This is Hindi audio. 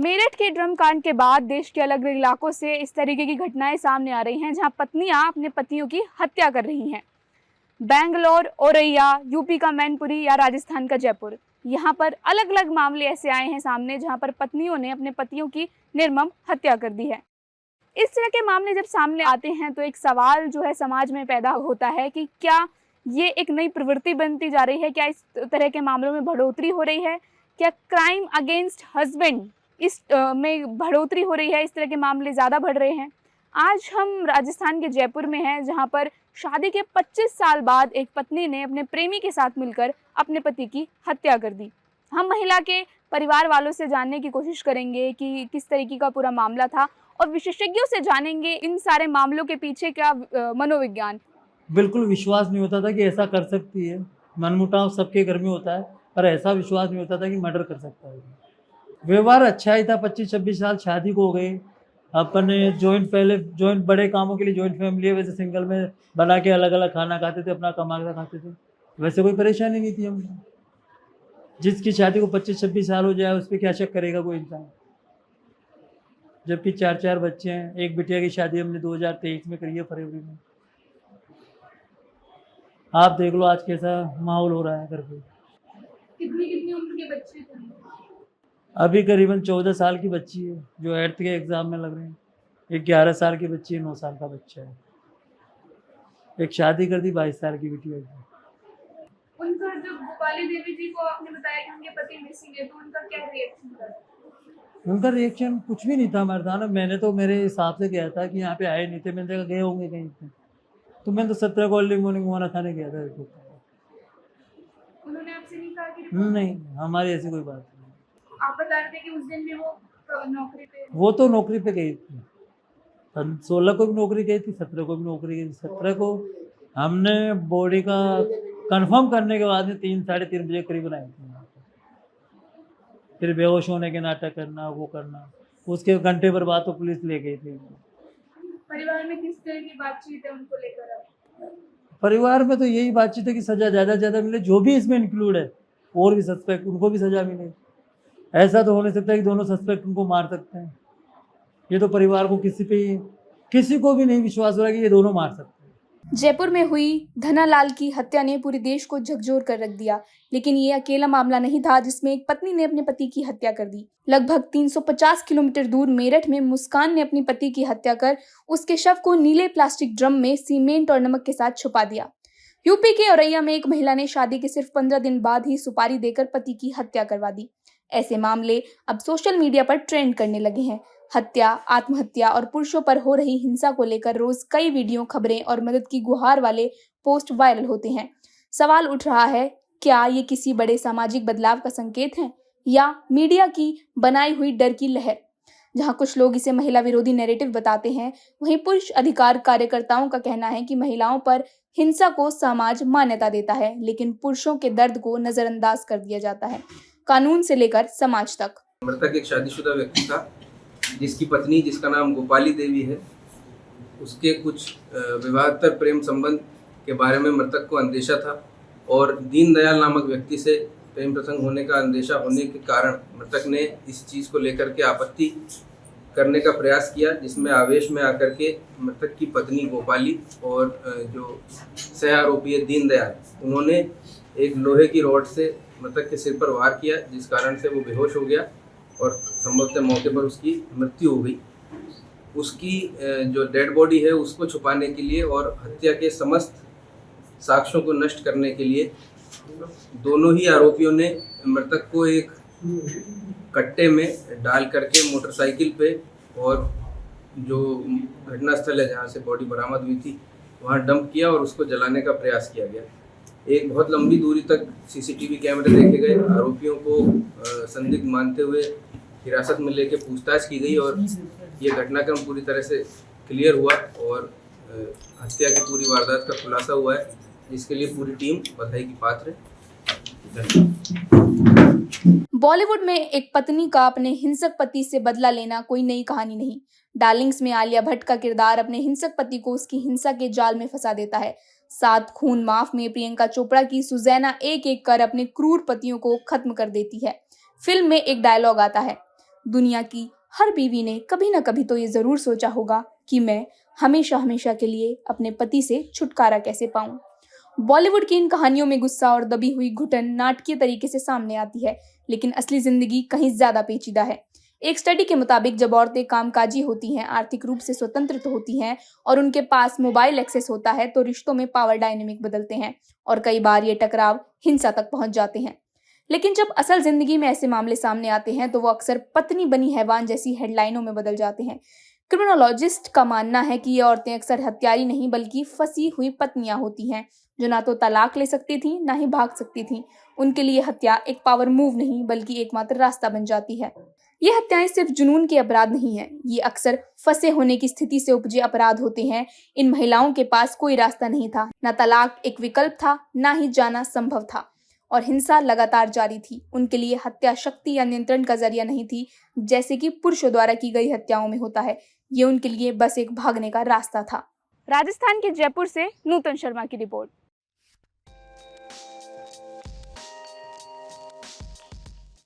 मेरठ के ड्रम कांड के बाद देश के अलग अलग इलाकों से इस तरीके की घटनाएं सामने आ रही हैं, जहां पत्नियां अपने पतियों की हत्या कर रही हैं। बैंगलोर, औरैया, यूपी का मैनपुरी या राजस्थान का जयपुर, यहाँ पर अलग अलग मामले ऐसे आए हैं सामने, जहां पर पत्नियों ने अपने पतियों की निर्मम हत्या कर दी है। इस तरह के मामले जब सामने आते हैं तो एक सवाल जो है समाज में पैदा होता है कि क्या ये एक नई प्रवृत्ति बनती जा रही है? क्या इस तरह के मामलों में बढ़ोतरी हो रही है? क्या क्राइम अगेंस्ट हस्बैंड में बढ़ोतरी हो रही है? इस तरह के मामले ज़्यादा बढ़ रहे हैं। आज हम राजस्थान के जयपुर में हैं, जहाँ पर शादी के 25 साल बाद एक पत्नी ने अपने प्रेमी के साथ मिलकर अपने पति की हत्या कर दी। हम महिला के परिवार वालों से जानने की कोशिश करेंगे कि किस तरीके का पूरा मामला था, और विशेषज्ञों से जानेंगे इन सारे मामलों के पीछे का मनोविज्ञान। बिल्कुल विश्वास नहीं होता था कि ऐसा कर सकती है। मनमुटाव सबके घर में होता है, पर ऐसा विश्वास नहीं होता था कि मर्डर कर सकता है। व्यवहार अच्छा ही था। 25-26 साल शादी को हो गए। अपने जॉइंट बड़े कामों के लिए जॉइंट फैमिली है, वैसे सिंगल में बना के अलग अलग खाना खाते थे, अपना कमा के खाते थे। वैसे कोई परेशानी नहीं थी हमको। जिसकी शादी को 25-26 साल हो जाए उस पर क्या शक करेगा कोई इंसान, जबकि 4 बच्चे हैं। एक बिटिया की शादी हमने 2023 में करी है, फरवरी में। आप देख लो आज कैसा माहौल हो रहा है घर पे। कितनी उम्र के बच्चे थे? अभी करीबन 14 साल की बच्ची है जो 8th के एग्जाम में लग रहे हैं। एक 11 साल की बच्ची है, 9 साल का बच्चा है। एक शादी कर दी 22 साल की बिटिया की। उनका जब गोपाली देवी जी को आपने बताया कि उनके पति मिसिंग है, तो उनका क्या रिएक्शन था? उनका रिएक्शन कुछ भी नहीं था मर्दाना। मैंने तो मेरे हिसाब से गया था कि यहाँ पे आए नहीं थे, मैंने देखा गए होंगे कहीं पे, तो मैं तो 17 को अर्ली मॉर्निंग खाना खाने गया था। उन्होंने आपसे नहीं कहा कि नहीं, हमारी ऐसी कोई बात नहीं। आप बता रहे थे कि उस दिन भी वो नौकरी पे? वो तो नौकरी पे गई थी। 16 को भी नौकरी गई थी, 17 को भी नौकरी गई थी। 17 को हमने बॉडी का कंफर्म करने के बाद में 3-3:30 बजे करीब आई थी। फिर बेहोश होने के नाटक करना, वो करना। उसके घंटे भर बाद तो पुलिस ले गई थी। परिवार में किस तरह की बातचीत है उनको लेकर? अब परिवार में तो यही बातचीत है कि सजा ज़्यादा से ज़्यादा मिले, जो भी इसमें इंक्लूड है, और भी सस्पेक्ट उनको भी सजा मिले। ऐसा तो हो नहीं सकता कि दोनों सस्पेक्ट उनको मार सकते हैं। ये तो परिवार को किसी को भी नहीं विश्वास हो रहा कि ये दोनों मार सकते हैं। जयपुर में हुई धनालाल की हत्या ने पूरे देश को झकझोर कर रख दिया, लेकिन ये अकेला मामला नहीं था जिसमें एक पत्नी ने अपने पति की हत्या कर दी। लगभग 350 किलोमीटर दूर मेरठ में मुस्कान ने अपनी पति की हत्या कर उसके शव को नीले प्लास्टिक ड्रम में सीमेंट और नमक के साथ छुपा दिया। यूपी के औरैया में एक महिला ने शादी के सिर्फ 15 दिन बाद ही सुपारी देकर पति की हत्या करवा दी। ऐसे मामले अब सोशल मीडिया पर ट्रेंड करने लगे हैं। हत्या, आत्महत्या और पुरुषों पर हो रही हिंसा को लेकर रोज कई वीडियो, खबरें और मदद की गुहार वाले पोस्ट वायरल होते हैं। सवाल उठ रहा है, क्या ये किसी बड़े सामाजिक बदलाव का संकेत है या मीडिया की बनाई हुई डर की लहर? जहां कुछ लोग इसे महिला विरोधी नैरेटिव बताते हैं, वहीं पुरुष अधिकार कार्यकर्ताओं का कहना है कि महिलाओं पर हिंसा को समाज मान्यता देता है, लेकिन पुरुषों के दर्द को नजरअंदाज कर दिया जाता है, कानून से लेकर समाज तक। मृतक एक शादीशुदा व्यक्ति था जिसकी पत्नी, जिसका नाम गोपाली देवी है, उसके कुछ विवाहेतर प्रेम संबंध के बारे में मृतक को अंदेशा था, और दीनदयाल नामक व्यक्ति से प्रेम प्रसंग होने का अंदेशा होने के कारण मृतक ने इस चीज़ को लेकर के आपत्ति करने का प्रयास किया, जिसमें आवेश में आकर के मृतक की पत्नी गोपाली और जो सह आरोपी है दीनदयाल, उन्होंने एक लोहे की रॉड से मृतक के सिर पर वार किया, जिस कारण से वो बेहोश हो गया और संभवतः मौके पर उसकी मृत्यु हो गई। उसकी जो डेड बॉडी है उसको छुपाने के लिए और हत्या के समस्त साक्ष्यों को नष्ट करने के लिए दोनों ही आरोपियों ने मृतक को एक कट्टे में डाल करके मोटरसाइकिल पे, और जो घटनास्थल है जहाँ से बॉडी बरामद हुई थी वहाँ डंप किया और उसको जलाने का प्रयास किया गया। एक बहुत लंबी दूरी तक सीसीटीवी कैमरे देखे गए। आरोपियों को संदिग्ध मानते हुए हिरासत में लेके पूछताछ की गई और ये घटनाक्रम पूरी तरह से क्लियर हुआ और हत्या की पूरी वारदात का खुलासा हुआ है, जिसके लिए पूरी टीम बधाई की पात्र है। बॉलीवुड में एक पत्नी का अपने हिंसक पति से बदला लेना कोई नई कहानी नहीं। डार्लिंग्स में आलिया भट्ट का किरदार अपने हिंसक पति को उसकी हिंसा के जाल में फंसा देता है। 7 खून माफ में प्रियंका चोपड़ा की सुजैना एक एक कर अपने क्रूर पतियों को खत्म कर देती है। फिल्म में एक डायलॉग आता है, दुनिया की हर बीवी ने कभी न कभी तो ये जरूर सोचा होगा कि मैं हमेशा हमेशा के लिए अपने पति से छुटकारा कैसे पाऊं। बॉलीवुड की इन कहानियों में गुस्सा और दबी हुई घुटन नाटकीय तरीके से सामने आती है, लेकिन असली जिंदगी कहीं ज्यादा पेचीदा है। एक स्टडी के मुताबिक जब औरतें कामकाजी होती हैं, आर्थिक रूप से स्वतंत्र तो होती हैं और उनके पास मोबाइल एक्सेस होता है, तो रिश्तों में पावर डायनेमिक बदलते हैं और कई बार ये टकराव हिंसा तक पहुंच जाते हैं। लेकिन जब असल जिंदगी में ऐसे मामले सामने आते हैं तो वो अक्सर पत्नी बनी हैवान जैसी हेडलाइनों में बदल जाते हैं। क्रिमिनोलॉजिस्ट का मानना है कि ये औरतें अक्सर हत्यारी नहीं बल्कि फंसी हुई पत्नियां होती हैं, जो ना तो तलाक ले सकती थी ना ही भाग सकती थी। उनके लिए हत्या एक पावर मूव नहीं बल्कि एकमात्र रास्ता बन जाती है। ये हत्याएं सिर्फ जुनून के अपराध नहीं है, ये अक्सर फंसे होने की स्थिति से उपजे अपराध होते हैं। इन महिलाओं के पास कोई रास्ता नहीं था, ना तलाक एक विकल्प था, ना ही जाना संभव था, और हिंसा लगातार जारी थी। उनके लिए हत्या शक्ति या नियंत्रण का जरिया नहीं थी, जैसे कि पुरुषों द्वारा की गई हत्याओं में होता है। ये उनके लिए बस एक भागने का रास्ता था। राजस्थान के जयपुर से नूतन शर्मा की रिपोर्ट।